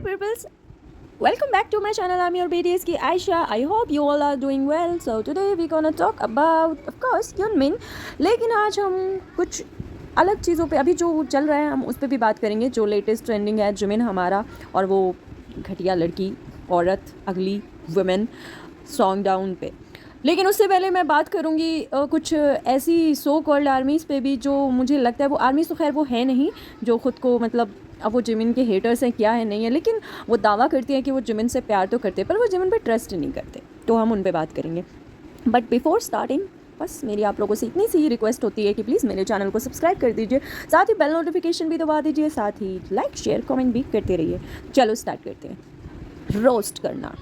peoples, welcome back to my channel. I'm your BTS की Ayesha. I hope you all are doing well. So today we gonna talk about of course Hyunmin. लेकिन आज हम कुछ अलग चीज़ों पे, अभी जो चल रहा है हम उस पर भी बात करेंगे. जो लेटेस्ट ट्रेंडिंग है जिमिन हमारा और वो घटिया लड़की, औरत, अगली वुमेन सॉन्ग डाउन पे. लेकिन उससे पहले मैं बात करूँगी कुछ ऐसी सो कॉल्ड आर्मीज़ पे भी जो मुझे लगता है वो आर्मीज़ तो खैर वो है नहीं, जो ख़ुद को मतलब अब वो जिमिन के हेटर्स हैं क्या है नहीं है, लेकिन वो दावा करती हैं कि वो जिमिन से प्यार तो करते पर वो जिमिन पे ट्रस्ट नहीं करते. तो हम उन पे बात करेंगे. बट बिफोर स्टार्टिंग बस मेरी आप लोगों से इतनी सी रिक्वेस्ट होती है कि प्लीज़ मेरे चैनल को सब्सक्राइब कर दीजिए, साथ ही बेल नोटिफिकेशन भी दबा दीजिए, साथ ही लाइक शेयर कमेंट भी करते रहिए. चलो स्टार्ट करते हैं रोस्ट करना.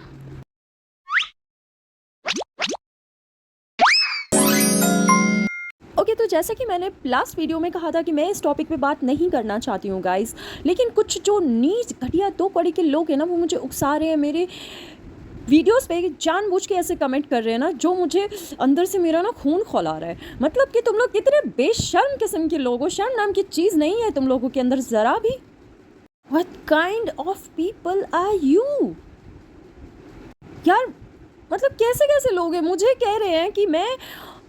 ओके तो जैसा कि मैंने लास्ट वीडियो में कहा था कि मैं इस टॉपिक पे बात नहीं करना चाहती हूँ गाइस, लेकिन कुछ जो नीच घटिया दो कड़ी के लोग हैं ना वो मुझे उकसा रहे हैं मेरे वीडियोस पे, जानबूझ के ऐसे कमेंट कर रहे हैं ना जो मुझे अंदर से मेरा ना खून खौला रहा है. मतलब कि तुम लोग कितने बेशर्म किस्म के लोग हो, शर्म नाम की चीज़ नहीं है तुम लोगों के अंदर ज़रा भी. What kind of people are you यार. मतलब कैसे कैसे लोग हैं. मुझे कह रहे हैं कि मैं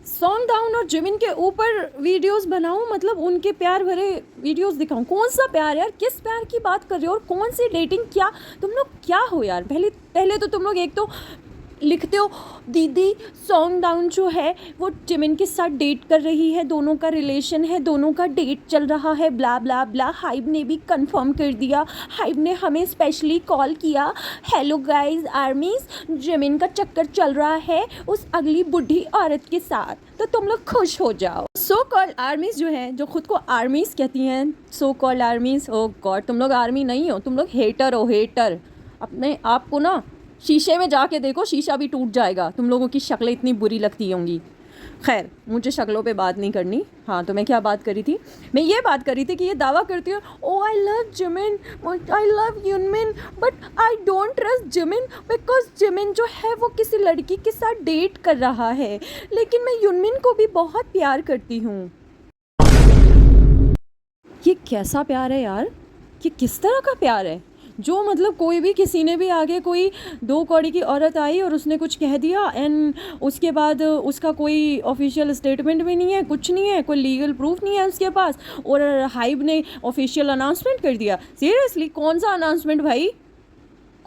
सॉन्ग डाउन और जिमिन के ऊपर वीडियोस बनाऊं, मतलब उनके प्यार भरे वीडियोस दिखाऊं. कौन सा प्यार यार, किस प्यार की बात कर रहे हो और कौन सी डेटिंग, क्या तुम लोग क्या हो यार. पहले तो तुम लोग एक तो लिखते हो दीदी सॉन्ग डाउन जो है वो जिमिन के साथ डेट कर रही है, दोनों का रिलेशन है, दोनों का डेट चल रहा है, ब्ला ब्ला ब्ला. हाइब ने भी कंफर्म कर दिया, हाइब ने हमें स्पेशली कॉल किया, हेलो गाइस आर्मीज जिमिन का चक्कर चल रहा है उस अगली बुढ़ी औरत के साथ, तो तुम लोग खुश हो जाओ. सो कॉल्ड आर्मीज जो हैं, जो खुद को आर्मीज कहती हैं, सो कॉल्ड आर्मीज, ओ गॉड तुम लोग आर्मी नहीं हो, तुम लोग हेटर हो. हेटर. अपने आप को ना शीशे में जाके देखो, शीशा भी टूट जाएगा. तुम लोगों की शक्लें इतनी बुरी लगती होंगी. खैर मुझे शक्लों पे बात नहीं करनी. हाँ तो मैं क्या बात करी थी, मैं ये बात करी थी कि ये दावा करती हूँ oh I love Jimin, I love Yoonmin, but I don't trust Jimin because Jimin जो है वो किसी लड़की के साथ डेट कर रहा है, लेकिन मैं यूनमिन को भी बहुत प्यार करती हूँ. ये कैसा प्यार है यार, ये किस तरह का प्यार है जो मतलब कोई भी, किसी ने भी आगे कोई दो कौड़ी की औरत आई और उसने कुछ कह दिया एंड उसके बाद उसका कोई ऑफिशियल स्टेटमेंट भी नहीं है, कुछ नहीं है, कोई लीगल प्रूफ नहीं है उसके पास, और हाइब ने ऑफिशियल अनाउंसमेंट कर दिया. सीरियसली कौन सा अनाउंसमेंट भाई,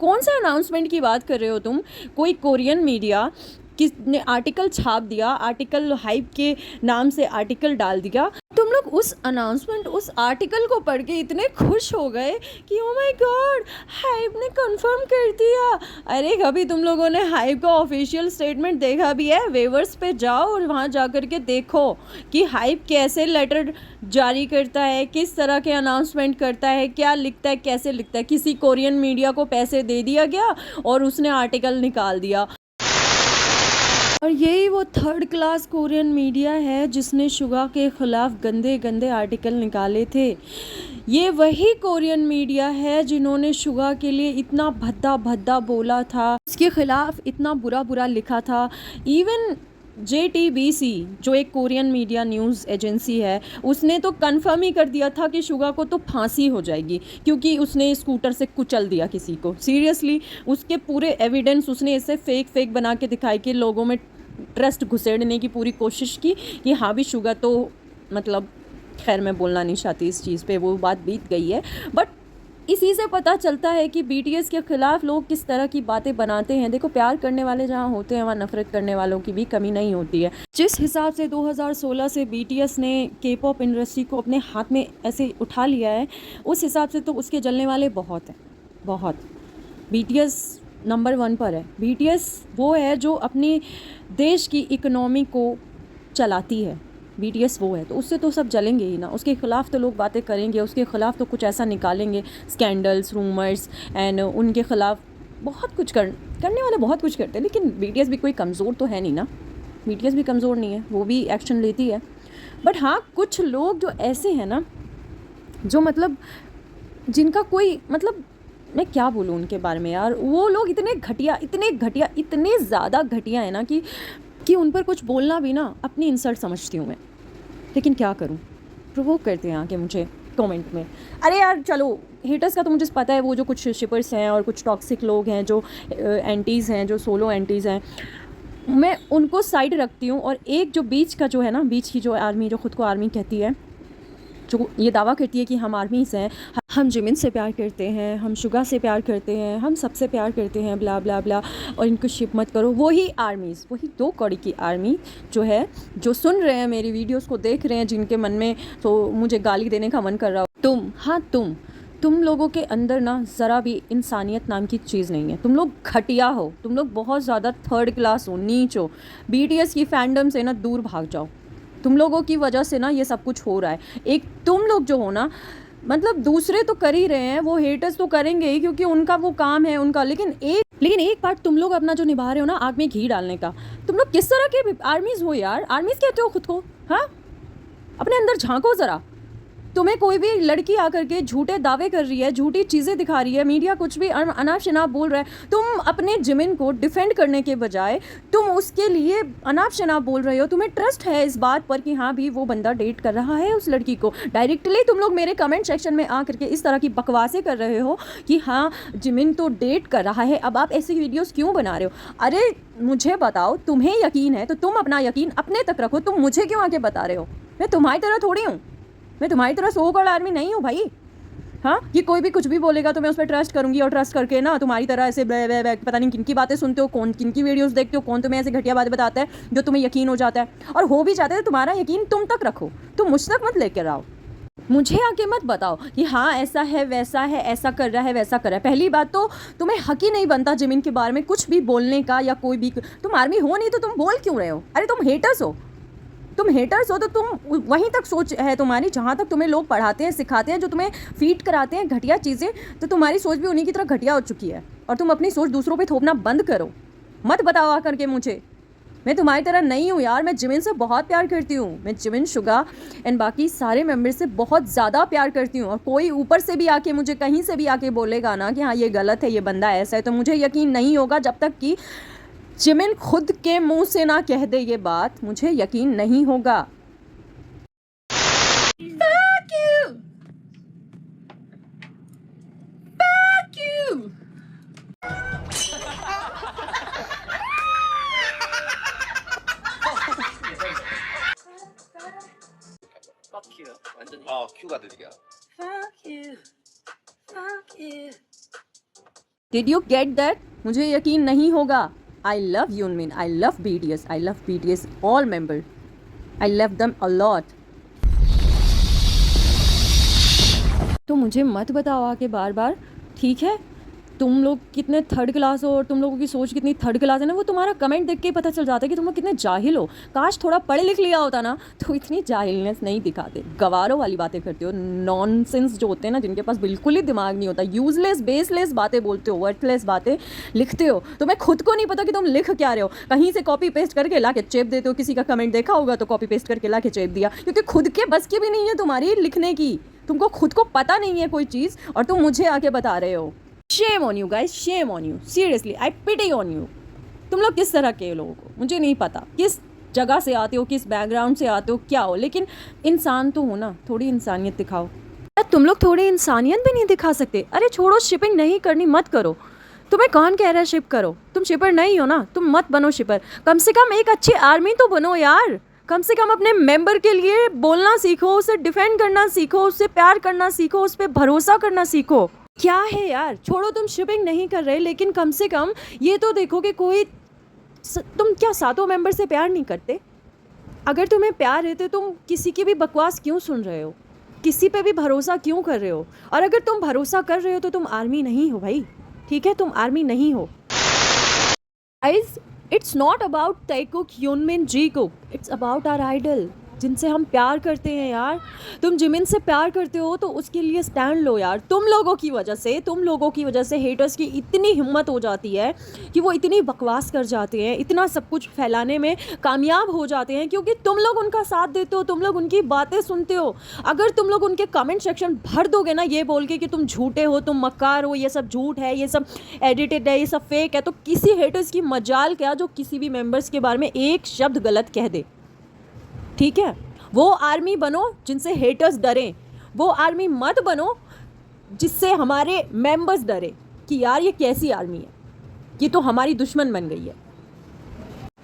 कौन सा अनाउंसमेंट की बात कर रहे हो तुम. कोई कोरियन मीडिया किसने आर्टिकल छाप दिया, आर्टिकल हाइप के नाम से आर्टिकल डाल दिया, तुम लोग उस अनाउंसमेंट, उस आर्टिकल को पढ़ के इतने खुश हो गए कि ओ माय गॉड हाइप ने कंफर्म कर दिया. अरे कभी तुम लोगों ने हाइप का ऑफिशियल स्टेटमेंट देखा भी है? वेवर्स पे जाओ और वहाँ जा कर के देखो कि हाइप कैसे लेटर जारी करता है, किस तरह के अनाउंसमेंट करता है, क्या लिखता है, कैसे लिखता है. किसी कोरियन मीडिया को पैसे दे दिया गया और उसने आर्टिकल निकाल दिया. और यही वो थर्ड क्लास कोरियन मीडिया है जिसने शुगा के ख़िलाफ़ गंदे गंदे आर्टिकल निकाले थे. ये वही कोरियन मीडिया है जिन्होंने शुगा के लिए इतना भद्दा भद्दा बोला था, इसके ख़िलाफ़ इतना बुरा बुरा लिखा था. इवन JTBC जो एक कोरियन मीडिया न्यूज़ एजेंसी है, उसने तो कंफर्म ही कर दिया था कि शुगा को तो फांसी हो जाएगी क्योंकि उसने स्कूटर से कुचल दिया किसी को. सीरियसली उसके पूरे एविडेंस उसने ऐसे फेक बना के दिखाई कि लोगों में ट्रस्ट घुसेड़ने की पूरी कोशिश की कि हाँ भी शुगा तो मतलब, खैर मैं बोलना नहीं चाहती इस चीज़ पे, वो बात बीत गई है. बट इसी से पता चलता है कि BTS के ख़िलाफ़ लोग किस तरह की बातें बनाते हैं. देखो प्यार करने वाले जहाँ होते हैं वहाँ नफ़रत करने वालों की भी कमी नहीं होती है. जिस हिसाब से 2016 से BTS ने K-pop इंडस्ट्री को अपने हाथ में ऐसे उठा लिया है, उस हिसाब से तो उसके जलने वाले बहुत हैं, बहुत. BTS नंबर 1 पर है. BTS वो है जो अपनी देश की इकनॉमी को चलाती है. BTS वो है तो उससे तो सब जलेंगे ही ना. उसके ख़िलाफ़ तो लोग बातें करेंगे, उसके ख़िलाफ़ तो कुछ ऐसा निकालेंगे, स्कैंडल्स, रूमर्स एंड उनके ख़िलाफ़ बहुत कुछ करने वाले बहुत कुछ करते हैं. लेकिन BTS भी कोई कमज़ोर तो है नहीं ना, BTS भी कमज़ोर नहीं है, वो भी एक्शन लेती है. बट हाँ कुछ लोग जो ऐसे हैं ना, जो मतलब जिनका कोई मतलब, मैं क्या बोलूँ उनके बारे में यार, वो लोग इतने घटिया, इतने ज़्यादा घटिया है ना कि उन पर कुछ बोलना भी ना अपनी इंसल्ट समझती हूँ मैं. लेकिन क्या करूँ, प्रोवोक करते हैं आके मुझे. कमेंट में। अरे यार चलो, हेटर्स का तो मुझे पता है, वो जो कुछ शिपर्स हैं और कुछ टॉक्सिक लोग हैं जो एंटीज़ हैं, जो सोलो एंटीज़ हैं, मैं उनको साइड रखती हूँ। और एक जो बीच का जो है ना, बीच की जो आर्मी, जो ख़ुद को आर्मी कहती है, जो ये दावा करती है कि हम आर्मीज़ हैं, हम जिमिन से प्यार करते हैं, हम शुगा से प्यार करते हैं, हम सबसे प्यार करते हैं, ब्ला ब्ला ब्ला, और इनको शिप मत करो, वही आर्मीज़, वही 2 कौड़ी की आर्मी जो है, जो सुन रहे हैं मेरी वीडियोस को, देख रहे हैं, जिनके मन में तो मुझे गाली देने का मन कर रहा हो, तुम लोगों के अंदर ना ज़रा भी इंसानियत नाम की चीज़ नहीं है। तुम लोग घटिया हो, तुम लोग बहुत ज़्यादा थर्ड क्लास हो, नीच हो। BTS की फैंडम से ना दूर भाग जाओ। तुम लोगों की वजह से ना ये सब कुछ हो रहा है। एक तुम लोग जो हो ना, मतलब दूसरे तो कर ही रहे हैं, वो हेटर्स तो करेंगे ही, क्योंकि उनका वो काम है उनका, लेकिन एक पार्ट तुम लोग अपना जो निभा रहे हो ना, आग में घी डालने का। तुम लोग किस तरह के आर्मीज़ हो यार? आर्मीज़ कहते हो खुद को? हाँ, अपने अंदर झांको ज़रा। तुम्हें कोई भी लड़की आकर के झूठे दावे कर रही है, झूठी चीज़ें दिखा रही है, मीडिया कुछ भी अनाप शनाप बोल रहा है, तुम अपने जिमिन को डिफेंड करने के बजाय तुम उसके लिए अनाप शनाप बोल रहे हो। तुम्हें ट्रस्ट है इस बात पर कि हाँ भी वो बंदा डेट कर रहा है उस लड़की को। डायरेक्टली तुम लोग मेरे कमेंट सेक्शन में आकर के इस तरह की बकवासें कर रहे हो कि हाँ जिमिन तो डेट कर रहा है। अब आप ऐसी वीडियोज़ क्यों बना रहे हो? अरे मुझे बताओ, तुम्हें यकीन है तो तुम अपना यकीन अपने तक रखो। तुम मुझे क्यों आके बता रहे हो? मैं तुम्हारी तरह थोड़ी हूँ, मैं तुम्हारी तरह सो करोड़ आर्मी नहीं हूँ भाई। हाँ, कि कोई भी कुछ भी बोलेगा तो मैं उस पर ट्रस्ट करूँगी, और ट्रस्ट करके ना तुम्हारी तरह ऐसे पता नहीं किन की बातें सुनते हो, कौन किन की वीडियोस देखते हो, कौन तुम्हें ऐसे घटिया बातें बताता है जो तुम्हें यकीन हो जाता है। और हो भी जाता है तो तुम्हारा यकीन तुम तक रखो, तुम मुझ तक मत लेकर आओ। मुझे आके मत बताओ कि हाँ ऐसा है, वैसा है, ऐसा कर रहा है, वैसा कर रहा है। पहली बात तो तुम्हें हक ही नहीं बनता जिमिन के बारे में कुछ भी बोलने का, या कोई भी। तुम आर्मी हो नहीं तो तुम बोल क्यों रहे हो? अरे तुम हेटर्स हो, तुम हेटर्स हो तो तुम वहीं तक सोच है तुम्हारी जहाँ तक तुम्हें लोग पढ़ाते हैं, सिखाते हैं, जो तुम्हें फीड कराते हैं घटिया चीज़ें, तो तुम्हारी सोच भी उन्हीं की तरह घटिया हो चुकी है। और तुम अपनी सोच दूसरों पे थोपना बंद करो। मत बताओ आकर के मुझे, मैं तुम्हारी तरह नहीं हूँ यार। मैं जिमिन से बहुत प्यार करती हूँ, मैं जिमिन, शुगा एंड बाकी सारे मेम्बर से बहुत ज़्यादा प्यार करती हूँ। और कोई ऊपर से भी आके मुझे कहीं से भी आके बोलेगा ना कि हाँ ये गलत है, ये बंदा ऐसा है, तो मुझे यकीन नहीं होगा। जब तक कि जिमिन खुद के मुंह से ना कह दे ये बात, मुझे यकीन नहीं होगा। Fuck you! Fuck you! Fuck you. 완전 Q가 들리게. Fuck you. Fuck you. Did you get that? मुझे यकीन नहीं होगा। I love Yoonmin. I love BTS. I love BTS all members. I love them a lot. तो मुझे मत बताओ आके बार बार, ठीक है? तुम लोग कितने थर्ड क्लास हो और तुम लोगों की सोच कितनी थर्ड क्लास है ना, वो तुम्हारा कमेंट देख के पता चल जाता है कि तुम लोग कितने जाहिल हो। काश थोड़ा पढ़ लिख लिया होता ना तो इतनी जाहिलनेस नहीं दिखाते। गवारों वाली बातें करते हो, नॉनसेंस जो होते हैं ना, जिनके पास बिल्कुल ही दिमाग नहीं होता, यूजलेस बेसलेस बातें बोलते हो, वर्थलेस बातें लिखते हो। तुम्हें खुद को नहीं पता कि तुम लिख क्या रहे हो, कहीं से कॉपी पेस्ट करके ला के चेप देते हो। किसी का कमेंट देखा होगा तो कॉपी पेस्ट करके ला के चेप दिया, क्योंकि खुद के बस की भी नहीं है तुम्हारी लिखने की। तुमको खुद को पता नहीं है कोई चीज़ और तुम मुझे आके बता रहे हो। Shame on you guys, shame on you, seriously I pity on you. तुम लोग किस तरह के लोगों को, मुझे नहीं पता किस जगह से आते हो, किस बैकग्राउंड से आते हो, क्या हो, लेकिन इंसान तो हो ना, थोड़ी इंसानियत दिखाओ। तुम लोग थोड़ी इंसानियत भी नहीं दिखा सकते। अरे छोड़ो, शिपिंग नहीं करनी मत करो। तुम्हें कौन कह रहा है शिप करो? तुम शिपर नहीं हो ना, तुम मत बनो शिपर। कम से कम एक अच्छी आर्मी तो बनो यार। कम से कम अपने मेंबर के लिए बोलना सीखो, उसे डिफेंड करना सीखो, उससे प्यार करना सीखो, उस पर भरोसा करना सीखो। क्या है यार, छोड़ो तुम शिपिंग नहीं कर रहे, लेकिन कम से कम ये तो देखो कि कोई तुम क्या 7 मेंबर से प्यार नहीं करते? अगर तुम्हें प्यार है तो तुम किसी की भी बकवास क्यों सुन रहे हो? किसी पे भी भरोसा क्यों कर रहे हो? और अगर तुम भरोसा कर रहे हो तो तुम आर्मी नहीं हो भाई, ठीक है? तुम आर्मी नहीं हो। Guys, it's not about Taekook, Yoonmin, Jikook, it's about our idol, जिनसे हम प्यार करते हैं यार। तुम जिमिन से प्यार करते हो तो उसके लिए स्टैंड लो यार। तुम लोगों की वजह से हेटर्स की इतनी हिम्मत हो जाती है कि वो इतनी बकवास कर जाते हैं, इतना सब कुछ फैलाने में कामयाब हो जाते हैं, क्योंकि तुम लोग उनका साथ देते हो, तुम लोग उनकी बातें सुनते हो। अगर तुम लोग उनके कमेंट सेक्शन भर दोगे ना ये बोल के कि तुम झूठे हो, तुम मक्कार हो, ये सब झूठ है, ये सब एडिटेड है, ये सब फेक है, तो किसी हेटर्स की मजाल क्या जो किसी भी मेंबर्स के बारे में एक शब्द गलत कह दे, ठीक है? वो आर्मी बनो जिनसे हेटर्स डरें, वो आर्मी मत बनो जिससे हमारे मेंबर्स डरे कि यार ये कैसी आर्मी है, ये तो हमारी दुश्मन बन गई है।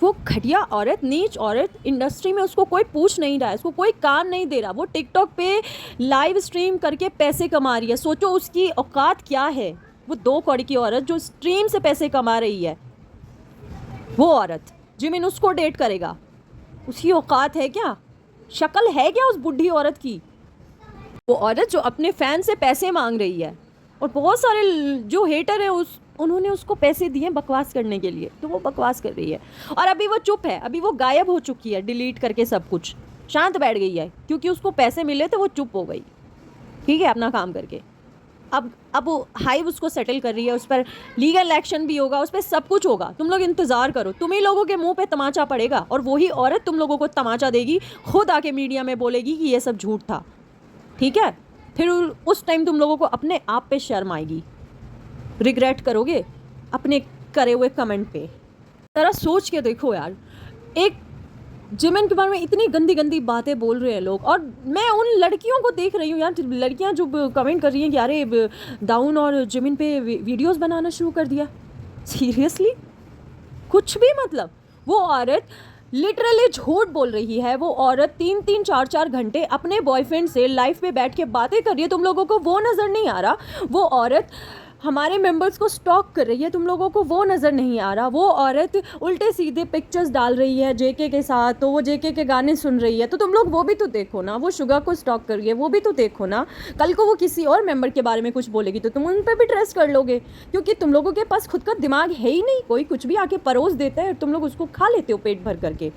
वो घटिया औरत, नीच औरत, इंडस्ट्री में उसको कोई पूछ नहीं रहा है, उसको कोई काम नहीं दे रहा। वो टिकटॉक पे लाइव स्ट्रीम करके पैसे कमा रही है। सोचो उसकी औकात क्या है। वो 2 कौड़ी की औरत जो स्ट्रीम से पैसे कमा रही है, वो औरत जिमिन उसको डेट करेगा, उसकी औकात है क्या? शक्ल है क्या उस बुढ़ी औरत की? वो औरत जो अपने फैन से पैसे मांग रही है, और बहुत सारे जो हेटर हैं उन्होंने उसको पैसे दिए बकवास करने के लिए, तो वो बकवास कर रही है। और अभी वो चुप है, अभी वो गायब हो चुकी है, डिलीट करके सब कुछ शांत बैठ गई है, क्योंकि उसको पैसे मिले तो वो चुप हो गई, ठीक है, अपना काम करके। अब वो हाइव उसको सेटल कर रही है, उस पर लीगल एक्शन भी होगा, उस पर सब कुछ होगा। तुम लोग इंतज़ार करो, तुम ही लोगों के मुंह पे तमाचा पड़ेगा, और वही औरत तुम लोगों को तमाचा देगी, खुद आके मीडिया में बोलेगी कि ये सब झूठ था, ठीक है। फिर उस टाइम तुम लोगों को अपने आप पे शर्म आएगी, रिग्रेट करोगे अपने करे हुए कमेंट पे। जरा सोच के देखो यार, एक जिमिन के बारे में इतनी गंदी गंदी बातें बोल रहे हैं लोग, और मैं उन लड़कियों को देख रही हूँ यार, लड़कियाँ जो कमेंट कर रही हैं कि अरे दाऊन और जिमिन पे वीडियोस बनाना शुरू कर दिया। सीरियसली कुछ भी मतलब, वो औरत लिटरली झूठ बोल रही है। वो औरत 3-3 4-4 घंटे अपने बॉयफ्रेंड से लाइव पे बैठ के बातें कर रही है, तुम लोगों को वो नज़र नहीं आ रहा। वो औरत हमारे मेंबर्स को स्टॉक कर रही है, तुम लोगों को वो नज़र नहीं आ रहा। वो औरत उल्टे सीधे पिक्चर्स डाल रही है जेके के साथ, तो वो जेके के गाने सुन रही है, तो तुम लोग वो भी तो देखो ना। वो शुगर को स्टॉक कर रही है, वो भी तो देखो ना। कल को वो किसी और मेंबर के बारे में कुछ बोलेगी तो तुम उन पर भी ट्रस्ट कर लोगे, क्योंकि तुम लोगों के पास खुद का दिमाग है ही नहीं। कोई कुछ भी आके परोस देता है और तुम लोग उसको खा लेते हो पेट भर करके।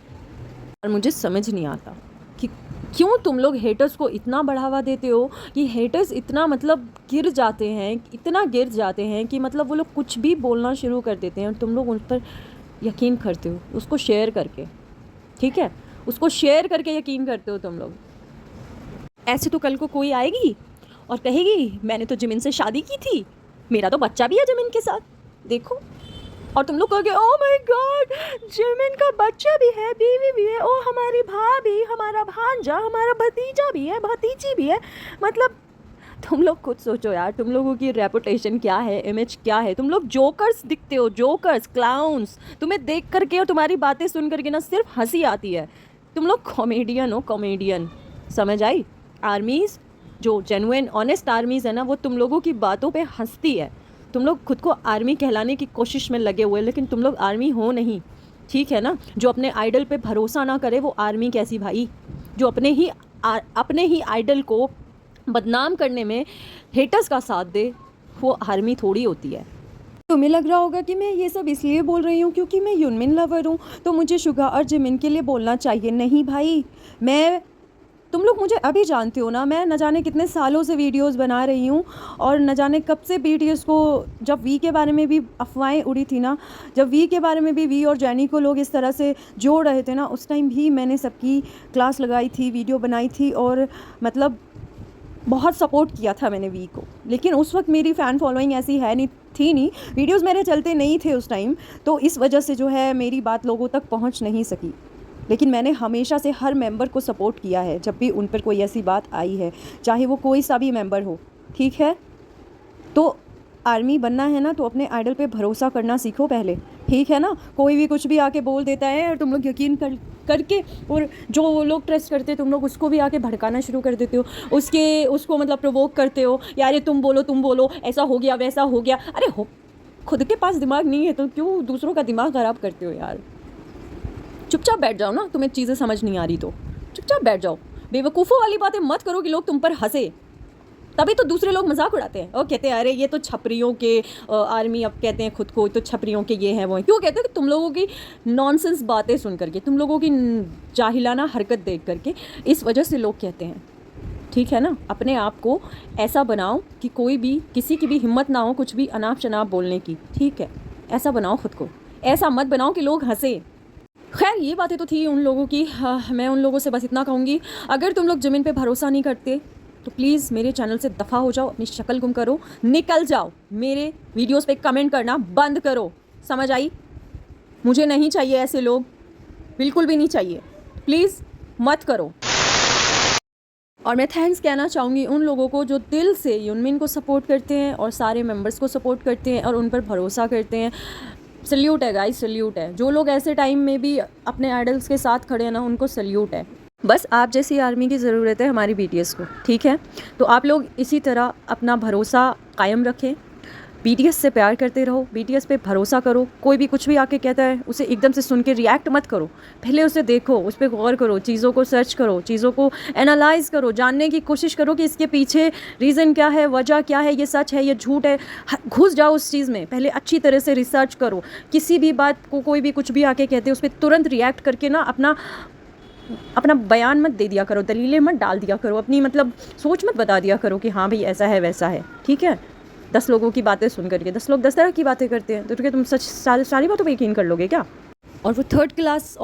और मुझे समझ नहीं आता कि क्यों तुम लोग हेटर्स को इतना बढ़ावा देते हो, कि हेटर्स इतना मतलब गिर जाते हैं, इतना गिर जाते हैं कि मतलब वो लोग कुछ भी बोलना शुरू कर देते हैं, और तुम लोग उन पर यकीन करते हो, उसको शेयर करके, ठीक है, उसको शेयर करके यकीन करते हो तुम लोग। ऐसे तो कल को कोई आएगी और कहेगी मैंने तो जिमिन से शादी की थी, मेरा तो बच्चा भी है जिमिन के साथ, देखो। और तुम लोग कहोगे ओह माय गॉड, जिमिन का बच्चा भी है, बीवी भी है, ओ हमारी भाभी, हमारा भांजा, हमारा भतीजा भी है, भतीजी भी है। मतलब तुम लोग खुद सोचो यार, तुम लोगों की रेपुटेशन क्या है, इमेज क्या है। तुम लोग जोकर्स दिखते हो, जोकर्स, क्लाउन्स। तुम्हें देख करके और तुम्हारी बातें सुन करके ना सिर्फ हंसी आती है। तुम लोग कॉमेडियन हो, कॉमेडियन, समझ आई। आर्मीज़ जो जेन्युइन ऑनेस्ट आर्मीज़ है ना, वो तुम लोगों की बातों पे हंसती है। तुम लोग खुद को आर्मी कहलाने की कोशिश में लगे हुए, लेकिन तुम लोग आर्मी हो नहीं, ठीक है ना। जो अपने आइडल पे भरोसा ना करे वो आर्मी कैसी भाई। जो अपने ही आइडल को बदनाम करने में हेटर्स का साथ दे, वो आर्मी थोड़ी होती है। तुम्हें लग रहा होगा कि मैं ये सब इसलिए बोल रही हूँ क्योंकि मैं यूनमिन लवर हूँ, तो मुझे शुगा और जिमिन के लिए बोलना चाहिए। नहीं भाई, तुम लोग मुझे अभी जानते हो ना, मैं न जाने कितने सालों से वीडियोस बना रही हूँ, और न जाने कब से BTS को, जब वी के बारे में भी अफवाहें उड़ी थी ना, जब वी के बारे में भी वी और जैनी को लोग इस तरह से जोड़ रहे थे ना, उस टाइम भी मैंने सबकी क्लास लगाई थी, वीडियो बनाई थी, और मतलब बहुत सपोर्ट किया था मैंने वी को। लेकिन उस वक्त मेरी फ़ैन फॉलोइंग ऐसी है नहीं, थी नहीं, वीडियोज़ मेरे चलते नहीं थे उस टाइम, तो इस वजह से जो है मेरी बात लोगों तक पहुँच नहीं सकी। लेकिन मैंने हमेशा से हर मेंबर को सपोर्ट किया है जब भी उन पर कोई ऐसी बात आई है, चाहे वो कोई सा भी मेंबर हो, ठीक है। तो आर्मी बनना है ना, तो अपने आइडल पे भरोसा करना सीखो पहले, ठीक है ना। कोई भी कुछ भी आके बोल देता है और तुम लोग यकीन करके, और जो लोग ट्रस्ट करते हैं तुम लोग उसको भी आके भड़काना शुरू कर देते हो, उसको मतलब प्रोवोक करते हो, यार ये तुम बोलो ऐसा हो गया वैसा हो गया। अरे हो, खुद के पास दिमाग नहीं है तो क्यों दूसरों का दिमाग ख़राब करते हो यार। चुपचाप बैठ जाओ ना, तुम्हें चीज़ें समझ नहीं आ रही तो चुपचाप बैठ जाओ। बेवकूफ़ों वाली बातें मत करो कि लोग तुम पर हंसे, तभी तो दूसरे लोग मजाक उड़ाते हैं और कहते हैं अरे ये तो छपरियों के आर्मी, अब कहते हैं खुद को तो छपरियों के ये हैं वो हैं। क्यों कहते हैं कि तुम लोगों की नॉनसेंस बातें सुन करके, तुम लोगों की जाहिलाना हरकत देख करके, इस वजह से लोग कहते हैं, ठीक है ना। अपने आप को ऐसा बनाओ कि कोई भी, किसी की भी हिम्मत ना हो कुछ भी अनाप शनाप बोलने की, ठीक है। ऐसा बनाओ खुद को, ऐसा मत बनाओ कि लोग हंसे। खैर ये बातें तो थी उन लोगों की। मैं उन लोगों से बस इतना कहूँगी, अगर तुम लोग जिमिन पे भरोसा नहीं करते तो प्लीज़ मेरे चैनल से दफ़ा हो जाओ, अपनी शक्ल गुम करो, निकल जाओ, मेरे वीडियोस पे कमेंट करना बंद करो, समझ आई। मुझे नहीं चाहिए ऐसे लोग, बिल्कुल भी नहीं चाहिए, प्लीज़ मत करो। और मैं थैंक्स कहना चाहूँगी उन लोगों को जो दिल से यूनमिन को सपोर्ट करते हैं और सारे मेंबर्स को सपोर्ट करते हैं और उन पर भरोसा करते हैं। सल्यूट है गाइस, सल्यूट है। जो लोग ऐसे टाइम में भी अपने आइडल्स के साथ खड़े हैं ना, उनको सल्यूट है। बस आप जैसी आर्मी की ज़रूरत है हमारी BTS को, ठीक है? तो आप लोग इसी तरह अपना भरोसा कायम रखें, BTS से प्यार करते रहो, BTS पे भरोसा करो। कोई भी कुछ भी आके कहता है उसे एकदम से सुन के रिएक्ट मत करो, पहले उसे देखो, उस पर गौर करो, चीज़ों को सर्च करो, चीज़ों को एनालाइज़ करो, जानने की कोशिश करो कि इसके पीछे रीज़न क्या है, वजह क्या है, ये सच है, ये झूठ है। घुस जाओ उस चीज़ में, पहले अच्छी तरह से रिसर्च करो। किसी भी बात को कोई भी कुछ भी आके कहते हैं उस पर तुरंत रिएक्ट करके ना अपना बयान मत दे दिया करो, दलीलें मत डाल दिया करो, अपनी मतलब सोच मत बता दिया करो कि हाँ भाई ऐसा है वैसा है, ठीक है? 10 लोगों की बातें सुन करके 10 लोग 10 तरह की बातें करते हैं, तो क्या तुम सच सारी बातों पे यकीन कर लोगे क्या? और वो थर्ड क्लास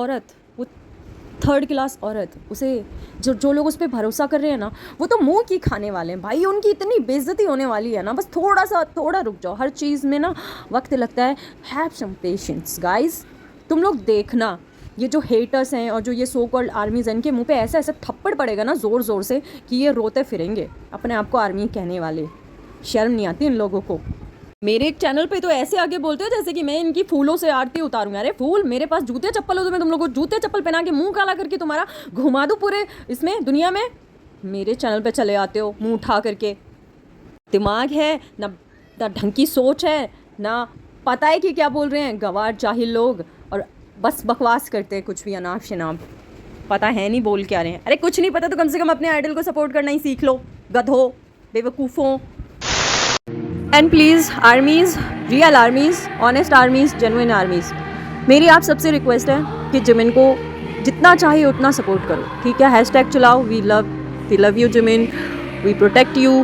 औरत उसे जो लोग उस पर भरोसा कर रहे हैं ना, वो तो मुंह की खाने वाले हैं भाई। उनकी इतनी बेइज्जती होने वाली है ना, बस थोड़ा रुक जाओ। हर चीज़ में ना वक्त लगता है। Have some patience guys. तुम लोग देखना, ये जो हेटर्स हैं और जो ये सो कॉल्ड आर्मीज़ हैं, इनके मुंह पे ऐसा थप्पड़ पड़ेगा ना ज़ोर ज़ोर से कि ये रोते फिरेंगे, अपने आप को आर्मी कहने वाले। शर्म नहीं आती इन लोगों को। मेरे एक चैनल पे तो ऐसे आगे बोलते हो जैसे कि मैं इनकी फूलों से आरती उतारूंगा। अरे फूल, मेरे पास जूते चप्पल हो तो मैं तुम लोगों को जूते चप्पल पहना के मुंह काला करके तुम्हारा घुमा दूँ पूरे इसमें दुनिया में। मेरे चैनल पे चले आते हो मुंह उठा करके। दिमाग है ना ढंग की सोच है, ना पता है कि क्या बोल रहे हैं। गवार जाहिल लोग, और बस बकवास करते हैं कुछ भी अनाप शनाप, पता है नहीं बोल क्या रहे हैं। अरे कुछ नहीं पता तो कम से कम अपने आइडल को सपोर्ट करना ही सीख लो, गधो, बेवकूफ़ों। And please armies, real armies, honest armies, genuine armies, मेरी आप सबसे रिक्वेस्ट है कि जिमिन को जितना चाहिए उतना सपोर्ट करो, ठीक है? हैशटैग चलाओ, we love you Jimin, we protect you.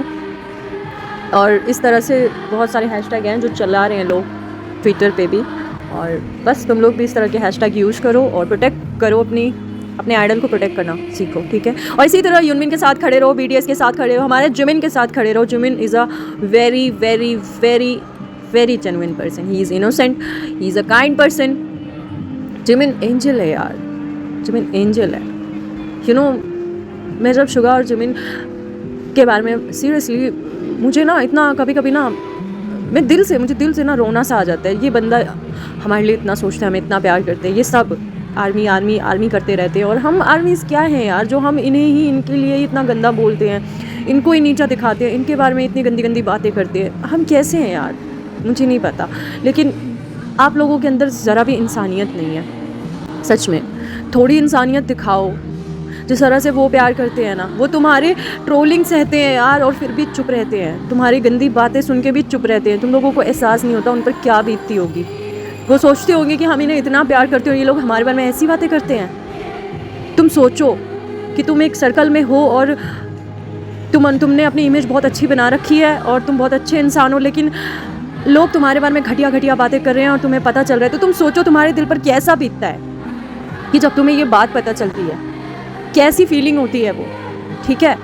और इस तरह से बहुत सारे हैशटैग हैं जो चला रहे हैं लोग ट्विटर पे भी, और बस तुम लोग भी इस तरह के हैशटैग यूज़ करो और प्रोटेक्ट करो, अपने आइडल को प्रोटेक्ट करना सीखो, ठीक है? और इसी तरह यूनमिन के साथ खड़े रहो, BTS के साथ खड़े रहो, हमारे जिमिन के साथ खड़े रहो। Jimin is a very very very very genuine person, he is innocent, he is a kind person. Jimin angel है यार, जिमिन एंजल है। यू नो, मैं जब शुगा और जिमिन के बारे में सीरियसली, मुझे ना इतना कभी कभी ना मुझे दिल से ना रोना सा आ जाता है। ये बंदा हमारे लिए इतना सोचता है, हमें इतना प्यार करते हैं। ये सब आर्मी करते रहते हैं, और हम आर्मीज़ क्या हैं यार, जो हम इनके लिए इतना गंदा बोलते हैं, इनको ही नीचा दिखाते हैं, इनके बारे में इतनी गंदी गंदी बातें करते हैं। हम कैसे हैं यार, मुझे नहीं पता। लेकिन आप लोगों के अंदर ज़रा भी इंसानियत नहीं है, सच में। थोड़ी इंसानियत दिखाओ। जिस तरह से वो प्यार करते हैं ना, वो तुम्हारे ट्रोलिंग सहते हैं यार, और फिर भी चुप रहते हैं। तुम्हारी गंदी बातें सुन के भी चुप रहते हैं। तुम लोगों को एहसास नहीं होता उन पर क्या बीतती होगी। वो सोचते होंगे कि हम इन्हें इतना प्यार करते हो, ये लोग हमारे बारे में ऐसी बातें करते हैं। तुम सोचो कि तुम एक सर्कल में हो और तुमने अपनी इमेज बहुत अच्छी बना रखी है और तुम बहुत अच्छे इंसान हो, लेकिन लोग तुम्हारे बारे में घटिया घटिया बातें कर रहे हैं और तुम्हें पता चल रहा है। तो तुम सोचो तुम्हारे दिल पर कैसा बीतता है कि जब तुम्हें ये बात पता चलती है, कैसी फीलिंग होती है वो, ठीक है?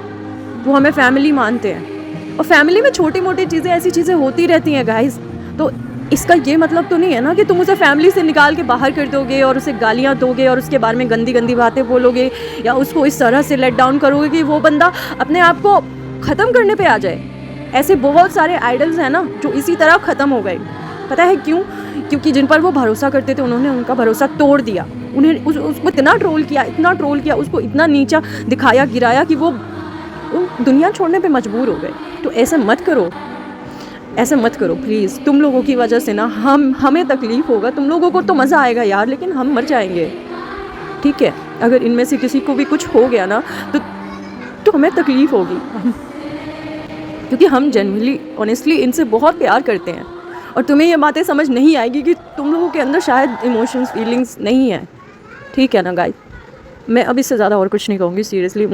वो हमें फैमिली मानते हैं, और फैमिली में छोटी मोटी चीज़ें, ऐसी चीज़ें होती रहती हैं गाइस। तो इसका ये मतलब तो नहीं है ना कि तुम उसे फैमिली से निकाल के बाहर कर दोगे और उसे गालियाँ दोगे और उसके बारे में गंदी गंदी बातें बोलोगे, या उसको इस तरह से लेट डाउन करोगे कि वो बंदा अपने आप को ख़त्म करने पे आ जाए। ऐसे बहुत सारे आइडल्स हैं ना जो इसी तरह ख़त्म हो गए। पता है क्यों? क्योंकि जिन पर वो भरोसा करते थे उन्होंने उनका भरोसा तोड़ दिया। उन्हें उसको इतना ट्रोल किया, उसको इतना नीचा दिखाया, गिराया कि वो दुनिया छोड़ने पे मजबूर हो गए। तो ऐसे मत करो प्लीज़। तुम लोगों की वजह से ना हमें तकलीफ़ होगा। तुम लोगों को तो मज़ा आएगा यार, लेकिन हम मर जाएंगे, ठीक है? अगर इनमें से किसी को भी कुछ हो गया ना तो हमें तकलीफ़ होगी, क्योंकि हम जेन्युइनली ऑनेस्टली इनसे बहुत प्यार करते हैं। और तुम्हें ये बातें समझ नहीं आएगी कि तुम लोगों के अंदर शायद इमोशंस, फीलिंग्स नहीं है, ठीक है ना गाइस? मैं अब इससे ज़्यादा और कुछ नहीं कहूँगी सीरियसली।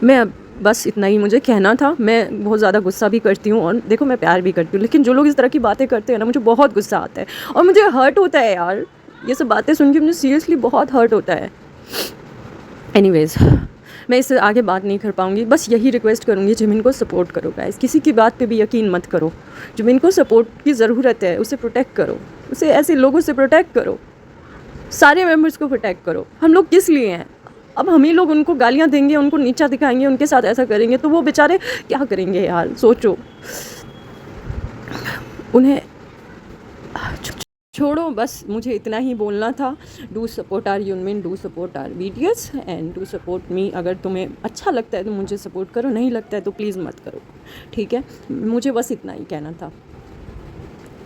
मैं बस इतना ही मुझे कहना था। मैं बहुत ज़्यादा गुस्सा भी करती हूँ, और देखो मैं प्यार भी करती हूँ, लेकिन जो लोग इस तरह की बातें करते हैं ना, मुझे बहुत गुस्सा आता है और मुझे हर्ट होता है यार। ये सब बातें सुन के मुझे सीरियसली बहुत हर्ट होता है। एनीवेज़, मैं इससे आगे बात नहीं कर पाऊँगी। बस यही रिक्वेस्ट करूँगी, जिमिन को सपोर्ट करो गाइस। किसी की बात पे भी यकीन मत करो। जिमिन को सपोर्ट की ज़रूरत है, उसे प्रोटेक्ट करो, उसे ऐसे लोगों से प्रोटेक्ट करो, सारे मेंबर्स को प्रोटेक्ट करो। हम लोग किस लिए हैं? अब हम ही लोग उनको गालियाँ देंगे, उनको नीचा दिखाएंगे, उनके साथ ऐसा करेंगे तो वो बेचारे क्या करेंगे यार, सोचो। उन्हें छोड़ो, बस मुझे इतना ही बोलना था। Do support our Yoonmin, do support our videos and do support me. अगर तुम्हें अच्छा लगता है तो मुझे सपोर्ट करो, नहीं लगता है तो प्लीज़ मत करो, ठीक है। मुझे बस इतना ही कहना था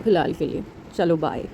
फ़िलहाल के लिए। चलो बाय।